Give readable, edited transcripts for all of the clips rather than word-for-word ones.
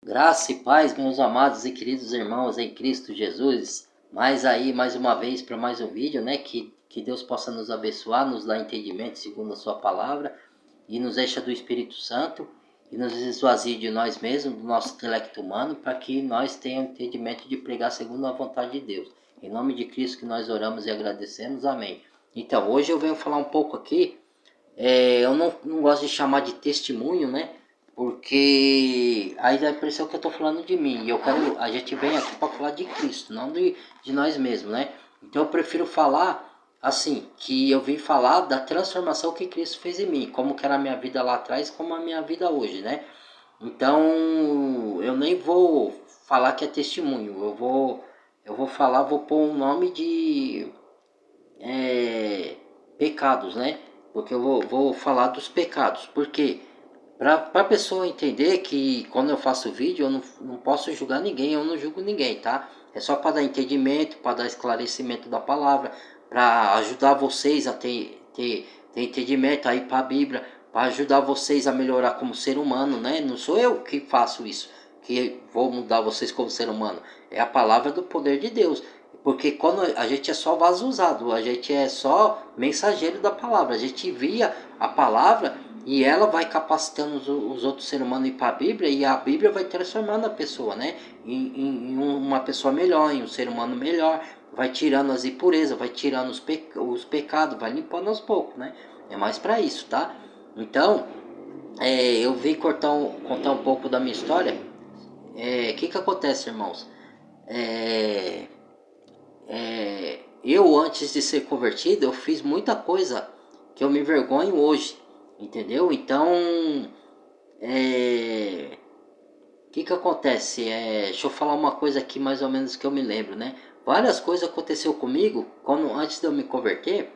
Graça e paz, meus amados e queridos irmãos em Cristo Jesus. Mais uma vez para mais um vídeo, né? Que Deus possa nos abençoar, nos dar entendimento segundo a sua palavra e nos encha do Espírito Santo e nos esvazie de nós mesmos, do nosso intelecto humano, para que nós tenhamos entendimento de pregar segundo a vontade de Deus. Em nome de Cristo que nós oramos e agradecemos. Amém. Então, hoje eu venho falar um pouco aqui. Eu não gosto de chamar de testemunho, né? Porque aí dá a impressão que eu estou falando de mim. E a gente vem aqui para falar de Cristo, não de nós mesmos, né? Então eu prefiro falar assim, que eu vim falar da transformação que Cristo fez em mim, como que era a minha vida lá atrás, como a minha vida hoje, né? Então eu nem vou falar que é testemunho, vou pôr um nome de pecados, né? Porque eu vou falar dos pecados. Por quê? Para a pessoa entender que quando eu faço vídeo eu não posso julgar ninguém, eu não julgo ninguém, tá? É só para dar entendimento, para dar esclarecimento da palavra, para ajudar vocês a ter entendimento aí para a Bíblia, para ajudar vocês a melhorar como ser humano, né? Não sou eu que faço isso, que vou mudar vocês como ser humano. É a palavra do poder de Deus. Porque quando a gente é só vaso usado, a gente é só mensageiro da palavra, a gente envia a palavra e ela vai capacitando os outros seres humanos a ir para a Bíblia, e a Bíblia vai transformando a pessoa, né? Em uma pessoa melhor, em um ser humano melhor, vai tirando as impurezas, vai tirando os pecados, vai limpando aos poucos, né? É mais para isso, tá? Então, eu vim contar um pouco da minha história. Que acontece, irmãos? Eu, antes de ser convertido, eu fiz muita coisa que eu me envergonho hoje, entendeu? Então, que acontece? Deixa eu falar uma coisa aqui mais ou menos que eu me lembro, né? Várias coisas aconteceu comigo antes de eu me converter.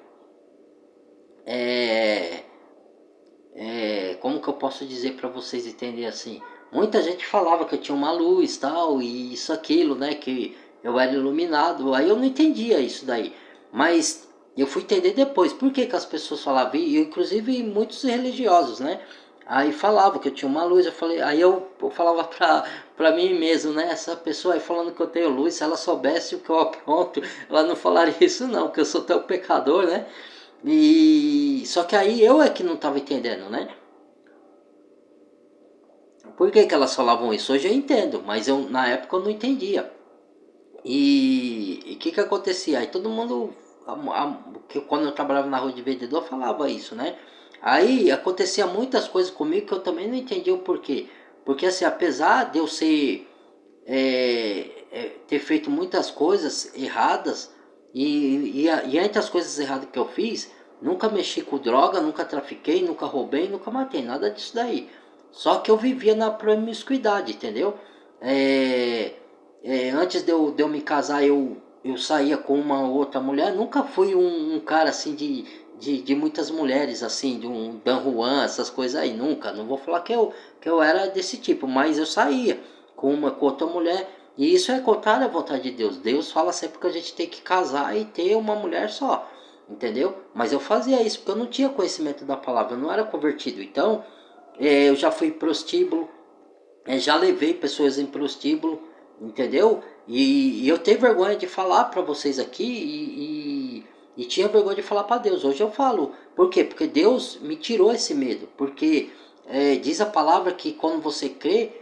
Como que eu posso dizer para vocês entenderem assim? Muita gente falava que eu tinha uma luz, tal, e isso, aquilo, né? Que eu era iluminado. Aí eu não entendia isso daí. Mas eu fui entender depois. Por que as pessoas falavam? E inclusive muitos religiosos, né? Aí falava que eu tinha uma luz, aí eu falava pra mim mesmo, né? Essa pessoa aí falando que eu tenho luz, se ela soubesse o que eu apronto, ela não falaria isso não, que eu sou tão pecador, né? E só que aí eu é que não estava entendendo, né? Por que elas falavam isso? Hoje eu entendo, mas na época eu não entendia. E que acontecia? Aí todo mundo, que quando eu trabalhava na rua de vendedor, falava isso, né? Aí acontecia muitas coisas comigo que eu também não entendia o porquê. Porque assim, apesar de eu ter feito muitas coisas erradas, e entre as coisas erradas que eu fiz, nunca mexi com droga, nunca trafiquei, nunca roubei, nunca matei, nada disso daí. Só que eu vivia na promiscuidade, entendeu? Antes de eu me casar, eu saía com uma outra mulher. Nunca fui um cara assim de muitas mulheres, assim, de um Dan Juan, essas coisas aí. Nunca. Não vou falar que eu era desse tipo, mas eu saía com outra mulher. E isso é contrário à vontade de Deus. Deus fala sempre que a gente tem que casar e ter uma mulher só. Entendeu? Mas eu fazia isso porque eu não tinha conhecimento da palavra, eu não era convertido. Então, eu já fui prostíbulo, já levei pessoas em prostíbulo, entendeu? E eu tenho vergonha de falar para vocês aqui e tinha vergonha de falar para Deus. Hoje eu falo. Por quê? Porque Deus me tirou esse medo. Porque diz a palavra que quando você crê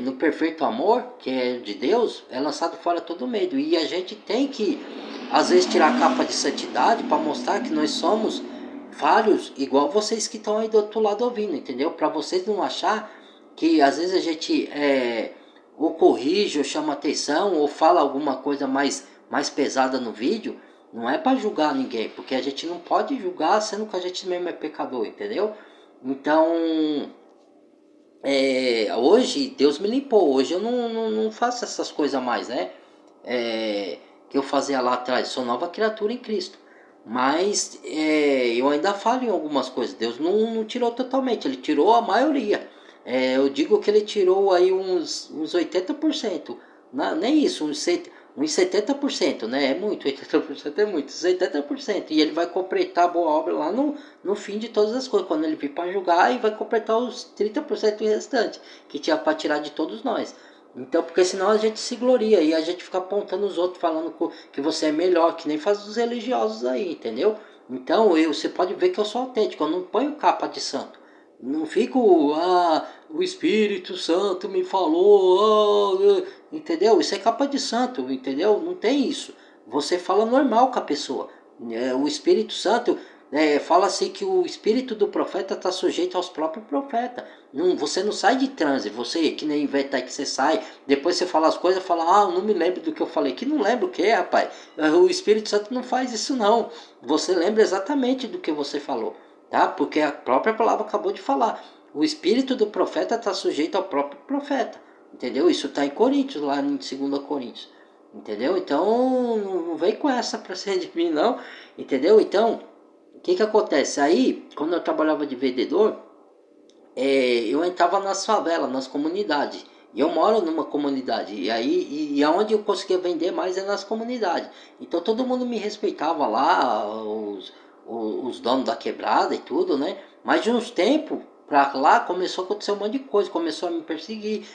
no perfeito amor, que é de Deus, é lançado fora todo medo. E a gente tem que, às vezes, tirar a capa de santidade para mostrar que nós somos falhos, igual vocês que estão aí do outro lado ouvindo, entendeu? Para vocês não achar que às vezes a gente ou corrige, ou chama atenção, ou fala alguma coisa mais pesada no vídeo, não é para julgar ninguém, porque a gente não pode julgar sendo que a gente mesmo é pecador, entendeu? Então, hoje Deus me limpou, hoje eu não faço essas coisas mais, né? Que eu fazia lá atrás, sou nova criatura em Cristo. Mas eu ainda falho em algumas coisas. Deus não tirou totalmente, Ele tirou a maioria. Eu digo que Ele tirou aí uns 80%. Não, nem isso, uns 70%, né? É muito, 80% é muito, 70%. E ele vai completar a boa obra lá no fim de todas as coisas, quando ele vir para julgar, e vai completar os 30% restante, que tinha para tirar de todos nós. Então, porque senão a gente se gloria e a gente fica apontando os outros, falando que você é melhor, que nem faz os religiosos aí, entendeu? Então, você pode ver que eu sou autêntico, eu não ponho capa de santo. Não fico, o Espírito Santo me falou, entendeu? Isso é capa de santo, entendeu? Não tem isso. Você fala normal com a pessoa. O Espírito Santo fala assim que o espírito do profeta está sujeito aos próprios profetas. Não, você não sai de transe, você que nem inventa aí que você sai, depois você fala as coisas, fala, eu não me lembro do que eu falei. Que não lembra o que, rapaz? O Espírito Santo não faz isso não. Você lembra exatamente do que você falou, tá? Porque a própria palavra acabou de falar. O espírito do profeta está sujeito ao próprio profeta, entendeu? Isso está em Coríntios, lá em 2 Coríntios, entendeu? Então não vem com essa pra cima de mim não, entendeu? Então, o que acontece? Aí, quando eu trabalhava de vendedor, eu entrava nas favelas, nas comunidades. E eu moro numa comunidade. E aí, aonde eu conseguia vender mais é nas comunidades. Então todo mundo me respeitava lá, os donos da quebrada e tudo, né? Mas de uns tempos pra lá começou a acontecer um monte de coisa, começou a me perseguir.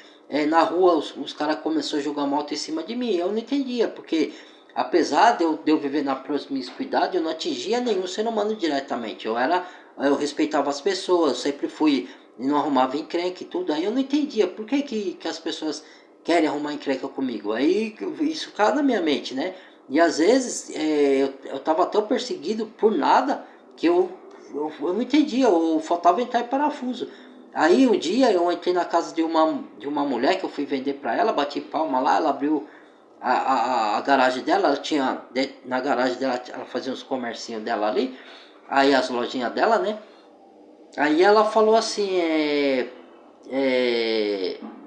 Na rua os caras começaram a jogar moto em cima de mim. Eu não entendia, porque apesar de eu viver na promiscuidade, eu não atingia nenhum ser humano diretamente. Eu respeitava as pessoas, eu sempre fui e não arrumava encrenca e tudo. Aí eu não entendia por que as pessoas querem arrumar encrenca comigo. Aí isso cai na minha mente, né? E às vezes eu tava tão perseguido por nada que eu não entendia, eu faltava entrar em parafuso. Aí um dia eu entrei na casa de uma mulher que eu fui vender para ela, bati palma lá, ela abriu a garagem dela, ela tinha, na garagem dela, ela fazia uns comercinhos dela ali, aí as lojinhas dela, né? Aí ela falou assim,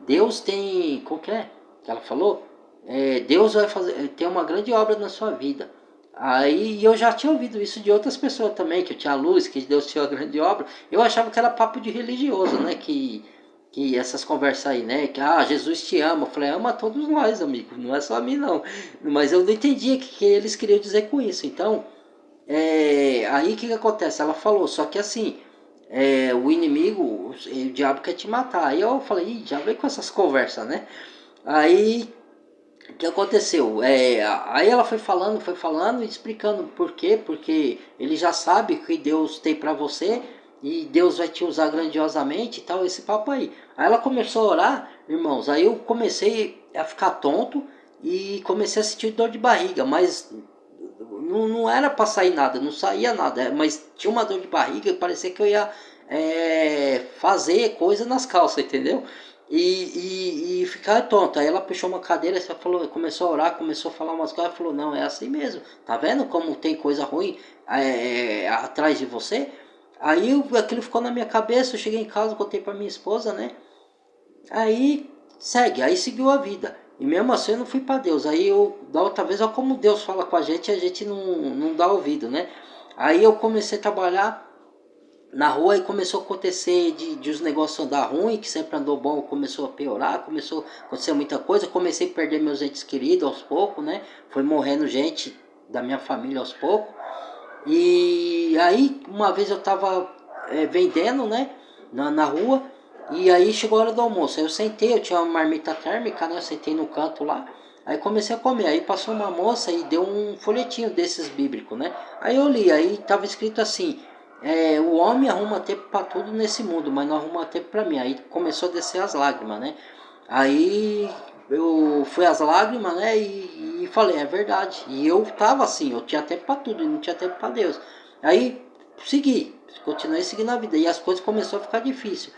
Deus tem, como que é? Que ela falou? Deus vai fazer, tem uma grande obra na sua vida. Aí eu já tinha ouvido isso de outras pessoas também, que eu tinha luz, que Deus tinha uma grande obra. Eu achava que era papo de religioso, né? Que essas conversas aí, né? Que Jesus te ama. Eu falei, ama a todos nós, amigo, não é só a mim não. Mas eu não entendia o que eles queriam dizer com isso. Então, aí o que acontece? Ela falou, só que assim, o inimigo, o diabo quer te matar. Aí eu falei, já vem com essas conversas, né? Aí o que aconteceu? Aí ela foi falando e explicando por quê, porque ele já sabe que Deus tem para você e Deus vai te usar grandiosamente e tal, esse papo aí. Aí ela começou a orar, irmãos, aí eu comecei a ficar tonto e comecei a sentir dor de barriga, mas não era para sair nada, não saía nada, mas tinha uma dor de barriga e parecia que eu ia fazer coisa nas calças, entendeu? E ficar tonto. Aí ela puxou uma cadeira, falou, começou a orar, começou a falar umas coisas, falou, não, é assim mesmo, tá vendo como tem coisa ruim atrás de você? Aí aquilo ficou na minha cabeça, eu cheguei em casa, contei pra minha esposa, né? Aí aí seguiu a vida. E mesmo assim eu não fui para Deus. Aí da outra vez, olha como Deus fala com a gente não dá ouvido, né? Aí eu comecei a trabalhar na rua e começou a acontecer de os negócios andar ruim, que sempre andou bom, começou a piorar, começou a acontecer muita coisa. Eu comecei a perder meus entes queridos aos poucos, né? Foi morrendo gente da minha família aos poucos. E aí uma vez eu tava vendendo, né? Na rua. E aí chegou a hora do almoço. Aí eu sentei, eu tinha uma marmita térmica, né? Eu sentei no canto lá. Aí comecei a comer. Aí passou uma moça e deu um folhetinho desses bíblicos, né? Aí eu li, aí tava escrito assim: o homem arruma tempo para tudo nesse mundo, mas não arruma tempo para mim. Aí começou a descer as lágrimas, né? Aí eu fui às lágrimas, né? E falei, é verdade. E eu tava assim, eu tinha tempo para tudo e não tinha tempo para Deus. Aí segui, continuei seguindo a vida e as coisas começaram a ficar difíceis.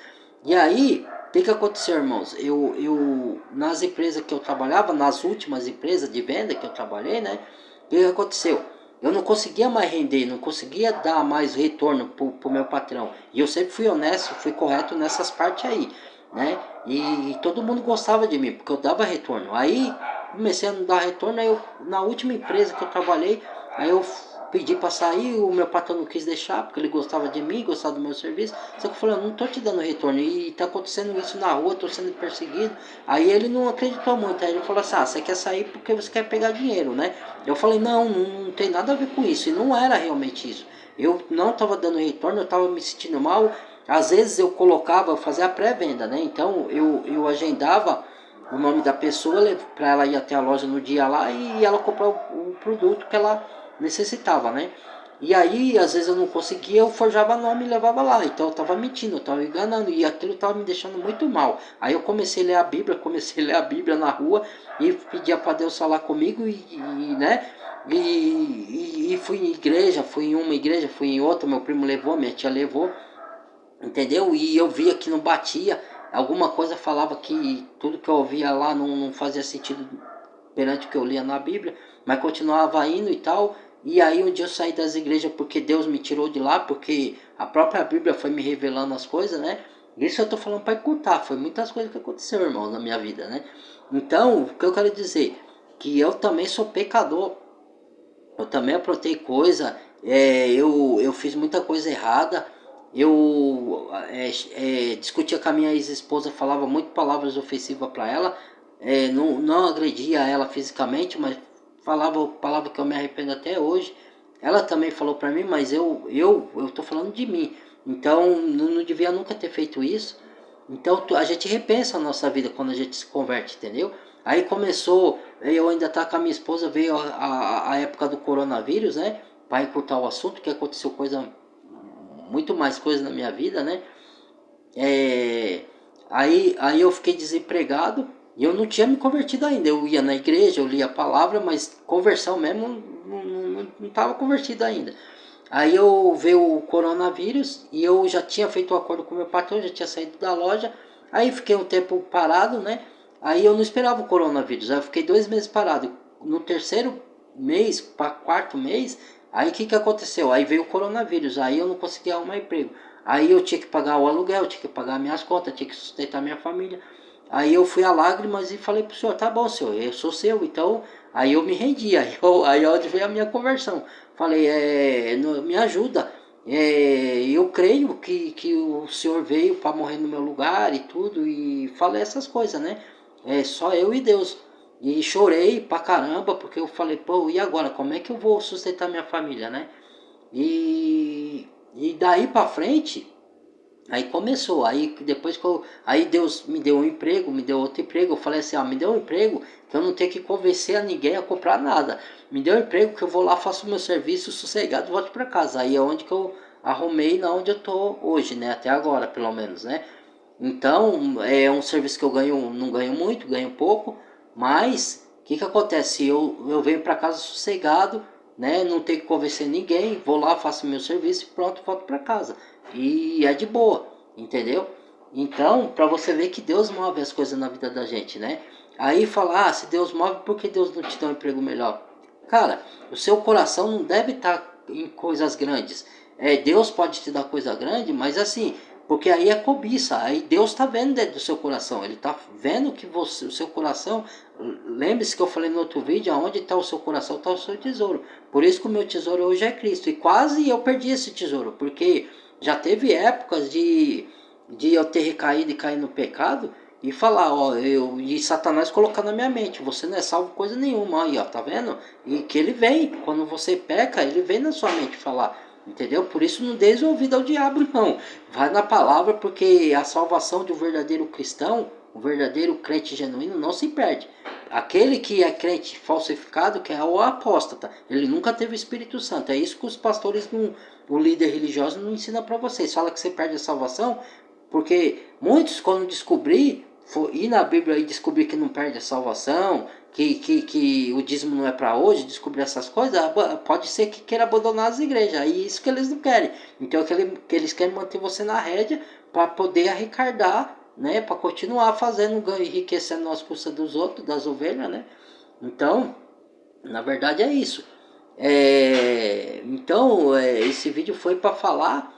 E aí, o que aconteceu, irmãos? Eu nas empresas que eu trabalhava, nas últimas empresas de venda que eu trabalhei, né? O que aconteceu? Eu não conseguia mais render, não conseguia dar mais retorno pro meu patrão. E eu sempre fui honesto, fui correto nessas partes aí, né? E todo mundo gostava de mim, porque eu dava retorno. Aí comecei a não dar retorno, aí na última empresa que eu trabalhei, aí eu pedi para sair, o meu patrão não quis deixar, porque ele gostava de mim, gostava do meu serviço. Só que eu falei, eu não tô te dando retorno, e tá acontecendo isso na rua, tô sendo perseguido. Aí ele não acreditou muito, aí ele falou assim, você quer sair porque você quer pegar dinheiro, né? Eu falei, não tem nada a ver com isso, e não era realmente isso. Eu não estava dando retorno, eu estava me sentindo mal. Às vezes eu colocava, eu fazia a pré-venda, né? Então eu agendava o nome da pessoa para ela ir até a loja no dia lá e ela comprar o produto que ela necessitava, né? E aí, às vezes eu não conseguia, eu forjava nome e levava lá. Então eu tava mentindo, eu tava enganando, e aquilo tava me deixando muito mal. Aí eu comecei a ler a Bíblia, comecei a ler a Bíblia na rua e pedia para Deus falar comigo né? E fui em igreja, fui em uma igreja, fui em outra, meu primo levou, minha tia levou, entendeu? E eu via que não batia, alguma coisa falava que tudo que eu ouvia lá não fazia sentido perante o que eu lia na Bíblia, mas continuava indo e tal. E aí um dia eu saí das igrejas porque Deus me tirou de lá, porque a própria Bíblia foi me revelando as coisas, né? Isso eu tô falando para encurtar, foi muitas coisas que aconteceram, irmãos, na minha vida, né? Então, o que eu quero dizer? Que eu também sou pecador, eu também aprontei coisa, eu fiz muita coisa errada, eu discutia com a minha ex-esposa, falava muito palavras ofensivas para ela, não agredia ela fisicamente, mas falava palavra que eu me arrependo até hoje. Ela também falou para mim, mas eu tô falando de mim, então não devia nunca ter feito isso. Então a gente repensa a nossa vida quando a gente se converte, entendeu? Aí começou, eu ainda tá com a minha esposa, veio a época do coronavírus, né? Para encurtar o assunto, que aconteceu muito mais coisa na minha vida, né? É, aí eu fiquei desempregado e eu não tinha me convertido ainda. Eu ia na igreja, eu lia a palavra, mas conversão mesmo não estava convertido ainda. Aí eu veio o coronavírus e eu já tinha feito um acordo com o meu patrão, já tinha saído da loja. Aí fiquei um tempo parado, né? Aí eu não esperava o coronavírus, aí eu fiquei 2 meses parado. No terceiro mês, para quarto mês, aí o que aconteceu? Aí veio o coronavírus, aí eu não conseguia arrumar emprego. Aí eu tinha que pagar o aluguel, tinha que pagar minhas contas, tinha que sustentar minha família. Aí eu fui a lágrimas e falei pro senhor, tá bom senhor, eu sou seu, então aí eu me rendi, aí onde veio a minha conversão. Falei, me ajuda, eu creio que o senhor veio para morrer no meu lugar e tudo, e falei essas coisas, né? Só eu e Deus. E chorei pra caramba, porque eu falei, pô, e agora, como é que eu vou sustentar minha família, né? E daí pra frente, aí começou, aí depois aí Deus me deu um emprego, me deu outro emprego, eu falei assim, me deu um emprego que eu não tenho que convencer a ninguém a comprar nada. Me deu um emprego que eu vou lá, faço o meu serviço sossegado e volto para casa. Aí é onde que eu arrumei, na onde eu tô hoje, né? Até agora, pelo menos, né? Então, é um serviço que eu não ganho muito, ganho pouco, mas o que acontece? Eu venho para casa sossegado, né? Não tenho que convencer ninguém, vou lá, faço meu serviço e pronto, volto para casa. E é de boa, entendeu? Então, para você ver que Deus move as coisas na vida da gente, né? Aí falar, se Deus move, por que Deus não te dá um emprego melhor? Cara, o seu coração não deve estar em coisas grandes. Deus pode te dar coisa grande, mas assim, porque aí é cobiça, aí Deus está vendo dentro do seu coração, Ele está vendo que o seu coração, lembre-se que eu falei no outro vídeo, aonde está o seu coração está o seu tesouro. Por isso que o meu tesouro hoje é Cristo, e quase eu perdi esse tesouro, porque já teve épocas de eu ter recaído e cair no pecado, e falar, e Satanás colocar na minha mente, você não é salvo coisa nenhuma, aí ó, tá vendo? E que ele vem, quando você peca, ele vem na sua mente falar, entendeu? Por isso não dê ouvido ao diabo não, vai na palavra, porque a salvação de um verdadeiro cristão, um verdadeiro crente genuíno não se perde. Aquele que é crente falsificado, que é o apóstata, ele nunca teve o Espírito Santo, é isso que os pastores, o líder religioso não ensina para vocês, fala que você perde a salvação, porque muitos quando descobrir, ir na Bíblia e descobrir que não perde a salvação, que o dízimo não é para hoje, descobrir essas coisas, pode ser que queira abandonar as igrejas. E isso que eles não querem. Então é que eles querem manter você na rédea para poder arrecadar, né? Para continuar fazendo, enriquecendo as custas dos outros, das ovelhas, né? Então, na verdade é isso. Então, esse vídeo foi para falar,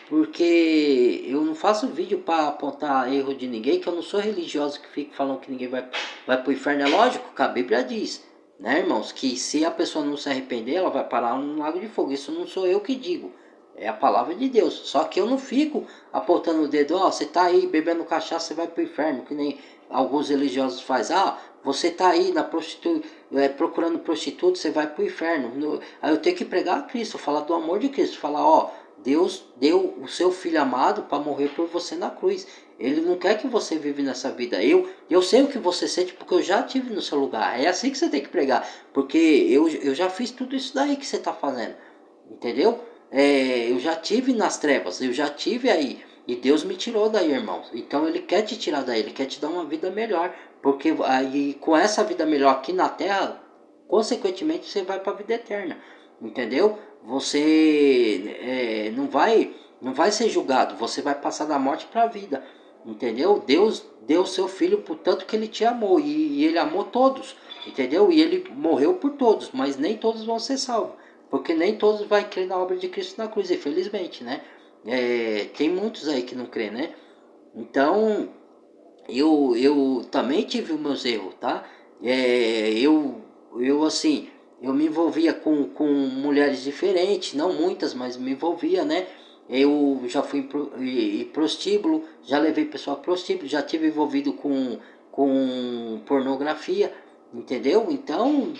porque eu não faço vídeo para apontar erro de ninguém, que eu não sou religioso que fica falando que ninguém vai para o inferno. É lógico que a Bíblia diz, né, irmãos? Que se a pessoa não se arrepender, ela vai parar no lago de fogo. Isso não sou eu que digo, é a palavra de Deus. Só que eu não fico apontando o dedo, ó, você tá aí bebendo cachaça, você vai pro inferno, que nem alguns religiosos fazem. Ah, você tá aí na procurando prostituta, você vai pro inferno. Aí eu tenho que pregar a Cristo, falar do amor de Cristo, falar, ó, Deus deu o seu filho amado para morrer por você na cruz. Ele não quer que você vive nessa vida. Eu sei o que você sente porque eu já tive no seu lugar. É assim que você tem que pregar. Porque eu já fiz tudo isso daí que você está fazendo. Entendeu? Eu já tive nas trevas. Eu já tive aí. E Deus me tirou daí, irmãos. Então Ele quer te tirar daí. Ele quer te dar uma vida melhor. Porque aí com essa vida melhor aqui na terra, consequentemente você vai para a vida eterna. Entendeu? Você não vai ser julgado. Você vai passar da morte para a vida. Entendeu? Deus deu seu filho por tanto que ele te amou. E ele amou todos. Entendeu? E ele morreu por todos. Mas nem todos vão ser salvos. Porque nem todos vão crer na obra de Cristo na cruz. Infelizmente, né? Tem muitos aí que não crê, né? Então, eu também tive os meus erros, tá? Eu assim, eu me envolvia com mulheres diferentes, não muitas, mas me envolvia, né? Eu já fui em prostíbulo, já levei pessoal a prostíbulo, já tive envolvido com pornografia, entendeu? Então,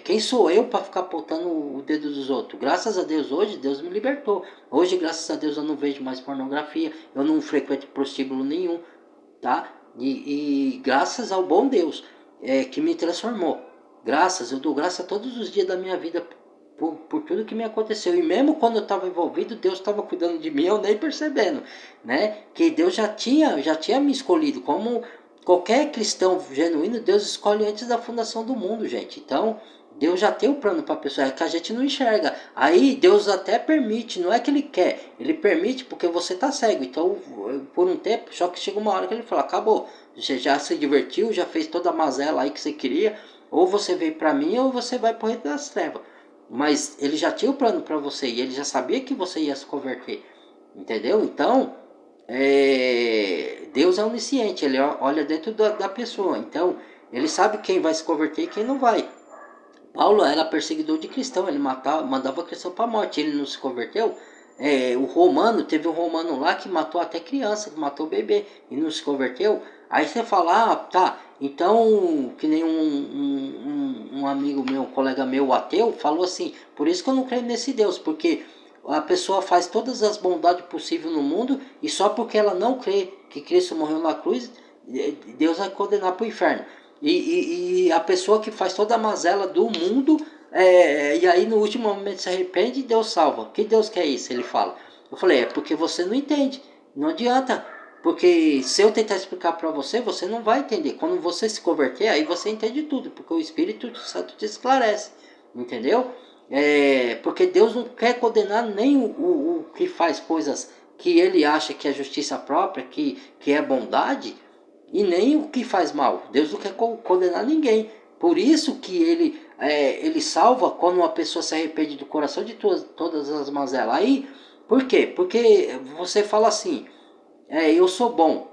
quem sou eu para ficar apontando o dedo dos outros? Graças a Deus hoje, Deus me libertou. Hoje, graças a Deus, eu não vejo mais pornografia, eu não frequento prostíbulo nenhum, tá? E graças ao bom Deus que me transformou. Eu dou graça todos os dias da minha vida por tudo que me aconteceu. E mesmo quando eu estava envolvido, Deus estava cuidando de mim, eu nem percebendo, né? Que Deus já tinha me escolhido. Como qualquer cristão genuíno, Deus escolhe antes da fundação do mundo, gente. Então, Deus já tem o plano para a pessoa, é que a gente não enxerga. Aí Deus até permite, não é que Ele quer, Ele permite porque você está cego. Então, por um tempo, só que chega uma hora que Ele fala, acabou. Você já se divertiu, já fez toda a mazela aí que você queria. Ou você veio para mim, ou você vai para o reino das trevas. Mas Ele já tinha o plano para você e Ele já sabia que você ia se converter. Entendeu? Então, Deus é onisciente, Ele olha dentro da pessoa. Então, Ele sabe quem vai se converter e quem não vai. Paulo era perseguidor de cristão, ele mandava cristão para a morte, ele não se converteu. Teve um romano lá que matou até criança, que matou bebê e não se converteu. Aí você fala, tá, então, que nem um amigo meu, um colega meu, ateu, falou assim, por isso que eu não creio nesse Deus, porque a pessoa faz todas as bondades possíveis no mundo e só porque ela não crê que Cristo morreu na cruz, Deus vai condenar para o inferno. E a pessoa que faz toda a mazela do mundo, e aí no último momento se arrepende, Deus salva. Que Deus quer isso? Ele fala. Eu falei, é porque você não entende. Não adianta. Porque se eu tentar explicar para você, você não vai entender. Quando você se converter, aí você entende tudo. Porque o Espírito Santo te esclarece. Entendeu? Porque Deus não quer condenar nem o que faz coisas que ele acha que é justiça própria, que é bondade, e nem o que faz mal. Deus não quer condenar ninguém. Por isso que ele salva quando uma pessoa se arrepende do coração de todas as mazelas. Aí, por quê? Porque você fala assim, eu sou bom,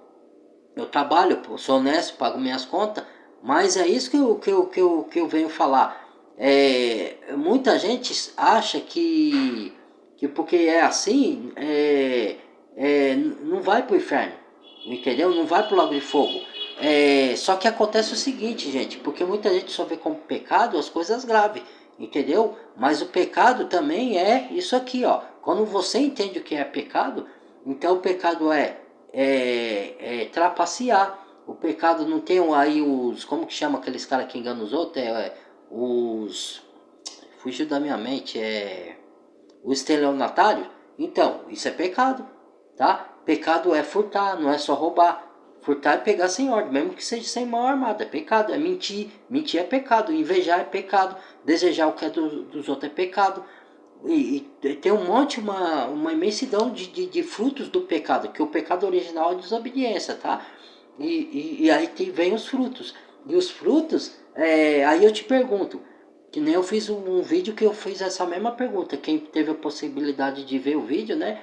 eu trabalho, eu sou honesto, pago minhas contas, mas é isso que eu venho falar. Muita gente acha que porque é assim, não vai para o inferno. Entendeu? Não vai pro lago de fogo. Só que acontece o seguinte, gente, porque muita gente só vê como pecado as coisas graves, entendeu? Mas o pecado também é isso aqui, ó. Quando você entende o que é pecado, então o pecado é trapacear. O pecado não tem aí como que chama aqueles caras que enganam os outros? Fugiu da minha mente, o estelionatário. Então, isso é pecado, tá? Pecado é furtar, não é só roubar. Furtar é pegar sem ordem, mesmo que seja sem mão armada. É pecado, é mentir. Mentir é pecado, invejar é pecado. Desejar o que é dos outros é pecado. E tem um monte, uma imensidão de frutos do pecado. Que o pecado original é desobediência, tá? E aí vem os frutos. E os frutos, aí eu te pergunto, que nem eu fiz um vídeo que eu fiz essa mesma pergunta. Quem teve a possibilidade de ver o vídeo, né?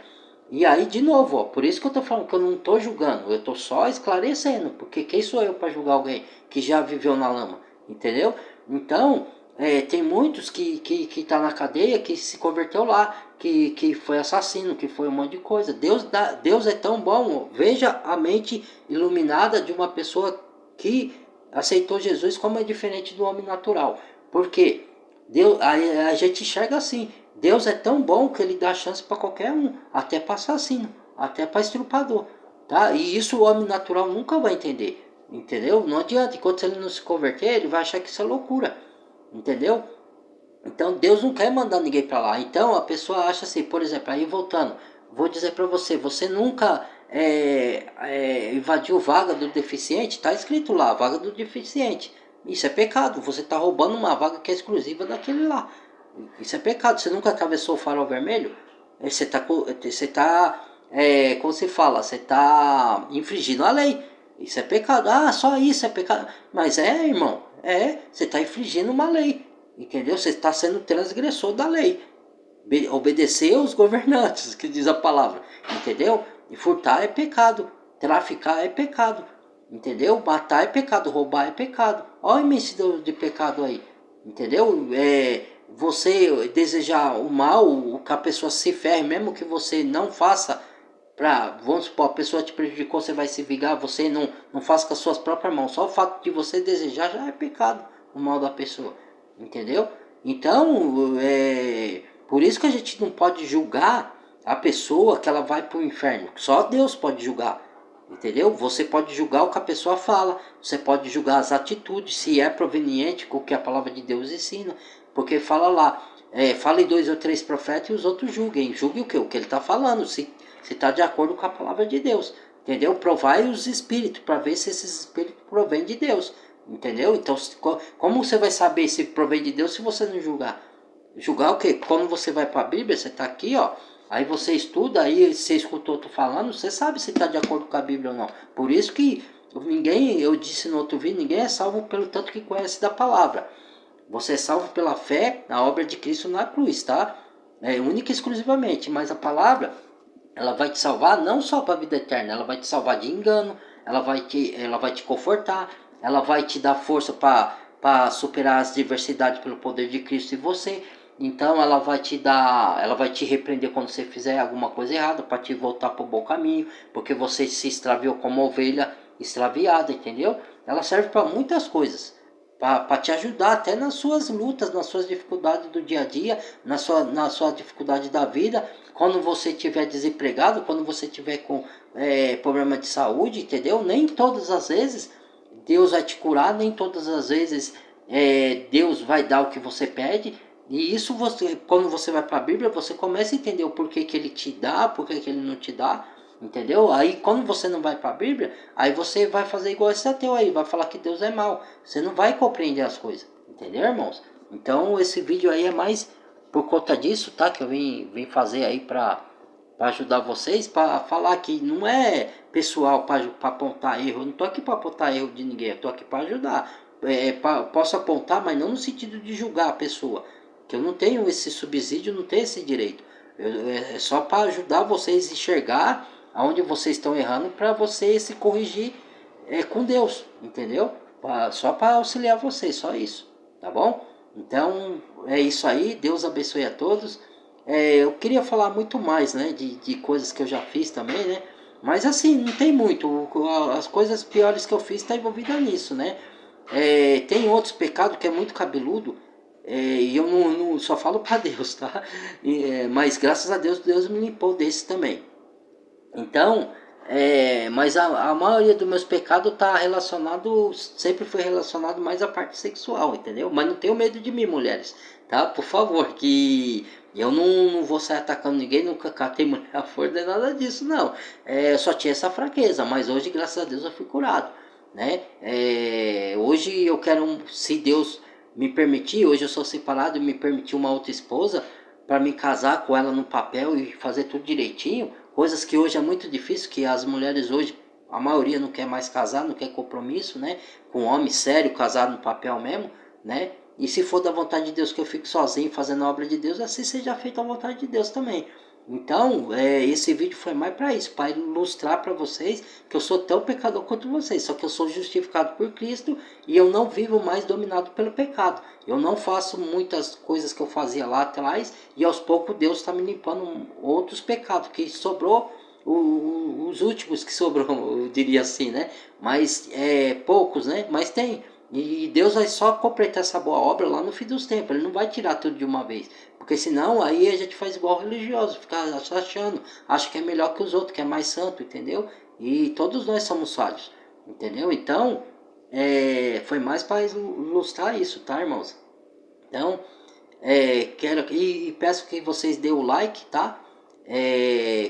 E aí, de novo, ó, por isso que eu tô falando que eu não tô julgando, eu tô só esclarecendo, porque quem sou eu para julgar alguém que já viveu na lama, entendeu? Então, tem muitos que tá na cadeia, que se converteu lá, que foi assassino, que foi um monte de coisa. Deus é tão bom. Veja a mente iluminada de uma pessoa que aceitou Jesus, como é diferente do homem natural. Por quê? A gente enxerga assim. Deus é tão bom que ele dá chance para qualquer um, até para assassino, até para estrupador, tá? E isso o homem natural nunca vai entender, entendeu? Não adianta, enquanto ele não se converter, ele vai achar que isso é loucura, entendeu? Então Deus não quer mandar ninguém para lá. Então a pessoa acha assim, por exemplo, aí voltando, vou dizer para você, você nunca invadiu vaga do deficiente, tá escrito lá, vaga do deficiente. Isso é pecado, você está roubando uma vaga que é exclusiva daquele lá. Isso é pecado. Você nunca atravessou o farol vermelho? Como se fala, você está infringindo a lei. Isso é pecado. Ah, só isso é pecado. Mas irmão, você está infringindo uma lei. Entendeu? Você está sendo transgressor da lei. Obedecer aos governantes, que diz a palavra. Entendeu? E furtar é pecado. Traficar é pecado. Entendeu? Matar é pecado. Roubar é pecado. Olha a imensidão de pecado aí. Entendeu? Você desejar o mal, que a pessoa se ferre, mesmo que você não faça, vamos supor, a pessoa te prejudicou, você vai se vingar, você não faça com as suas próprias mãos. Só o fato de você desejar já é pecado, o mal da pessoa. Entendeu? Então, por isso que a gente não pode julgar a pessoa que ela vai para o inferno. Só Deus pode julgar. Entendeu? Você pode julgar o que a pessoa fala, você pode julgar as atitudes, se é proveniente com o que a palavra de Deus ensina, porque fala lá, fale 2 ou 3 profetas e os outros julguem. Julgue o que? O que ele está falando, se está de acordo com a palavra de Deus. Entendeu? Provai os espíritos, para ver se esses espíritos provêm de Deus. Entendeu? Então, como você vai saber se provém de Deus se você não julgar? Julgar o quê? Quando você vai para a Bíblia, você está aqui, ó. Aí você estuda, aí você escutou outro falando, você sabe se está de acordo com a Bíblia ou não. Por isso que eu disse no outro vídeo, ninguém é salvo pelo tanto que conhece da palavra. Você é salvo pela fé na obra de Cristo na cruz, tá? Única e exclusivamente, mas a palavra, ela vai te salvar não só para a vida eterna, ela vai te salvar de engano, ela vai te confortar, ela vai te dar força para superar as diversidades pelo poder de Cristo em você. Então ela vai te repreender quando você fizer alguma coisa errada, para te voltar para o bom caminho, porque você se extraviou como ovelha extraviada, entendeu? Ela serve para muitas coisas, para te ajudar até nas suas lutas, nas suas dificuldades do dia a dia, na sua dificuldade da vida, quando você estiver desempregado, quando você estiver com problema de saúde, entendeu? Nem todas as vezes Deus vai te curar, nem todas as vezes Deus vai dar o que você pede. E isso quando você vai para a Bíblia, você começa a entender o porquê que ele te dá, porquê que ele não te dá, entendeu? Aí quando você não vai para a Bíblia, aí você vai fazer igual esse ateu aí, vai falar que Deus é mau. Você não vai compreender as coisas, entendeu, irmãos? Então esse vídeo aí é mais por conta disso, tá? Que eu vim fazer aí para ajudar vocês, para falar que não é pessoal para apontar erro. Eu não tô aqui para apontar erro de ninguém, eu tô aqui para ajudar. Posso apontar, mas não no sentido de julgar a pessoa, que eu não tenho esse subsídio, não tenho esse direito. É só para ajudar vocês a enxergar aonde vocês estão errando, para vocês se corrigir com Deus, entendeu? Só para auxiliar vocês, só isso, tá bom? Então é isso aí, Deus abençoe a todos. Eu queria falar muito mais, né, de coisas que eu já fiz também, né? Mas assim, não tem muito. As coisas piores que eu fiz estão envolvidas nisso, né? Tem outros pecados que é muito cabeludo, e eu não só falo para Deus, tá? Mas graças a Deus, Deus me limpou desse também. Então, mas a maioria dos meus pecados tá relacionado, sempre foi relacionado mais à parte sexual, entendeu? Mas não tenho medo de mim, mulheres, tá? Por favor, que eu não vou sair atacando ninguém, nunca catei mulher à força, nem nada disso, não. Eu só tinha essa fraqueza, mas hoje, graças a Deus, eu fui curado, né? Hoje eu quero, se Deus me permitir, hoje eu sou separado e me permitir uma outra esposa, para me casar com ela no papel e fazer tudo direitinho, coisas que hoje é muito difícil, que as mulheres hoje, a maioria não quer mais casar, não quer compromisso, né? Com um homem sério, casado no papel mesmo, né? E se for da vontade de Deus que eu fique sozinho fazendo a obra de Deus, assim seja feita a vontade de Deus também. Então, esse vídeo foi mais para isso, para ilustrar para vocês que eu sou tão pecador quanto vocês, só que eu sou justificado por Cristo e eu não vivo mais dominado pelo pecado. Eu não faço muitas coisas que eu fazia lá atrás e aos poucos Deus está me limpando outros pecados que sobrou, os últimos que sobrou, eu diria assim, né? Mas poucos, né? Mas tem. E Deus vai só completar essa boa obra lá no fim dos tempos. Ele não vai tirar tudo de uma vez. Porque senão aí a gente faz igual religioso, fica achando, acha que é melhor que os outros, que é mais santo, entendeu? E todos nós somos falhos, entendeu? Então, foi mais para ilustrar isso, tá, irmãos? Então, quero e peço que vocês dêem o like, tá?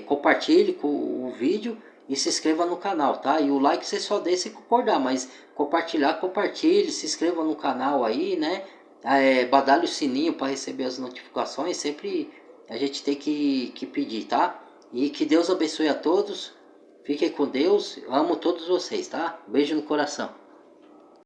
Compartilhe com o vídeo e se inscreva no canal, tá? E o like você só dê se concordar, mas compartilhar, compartilhe, se inscreva no canal aí, né? Badale o sininho para receber as notificações, sempre a gente tem que pedir, tá? E que Deus abençoe a todos, fiquem com Deus, amo todos vocês, tá? Beijo no coração.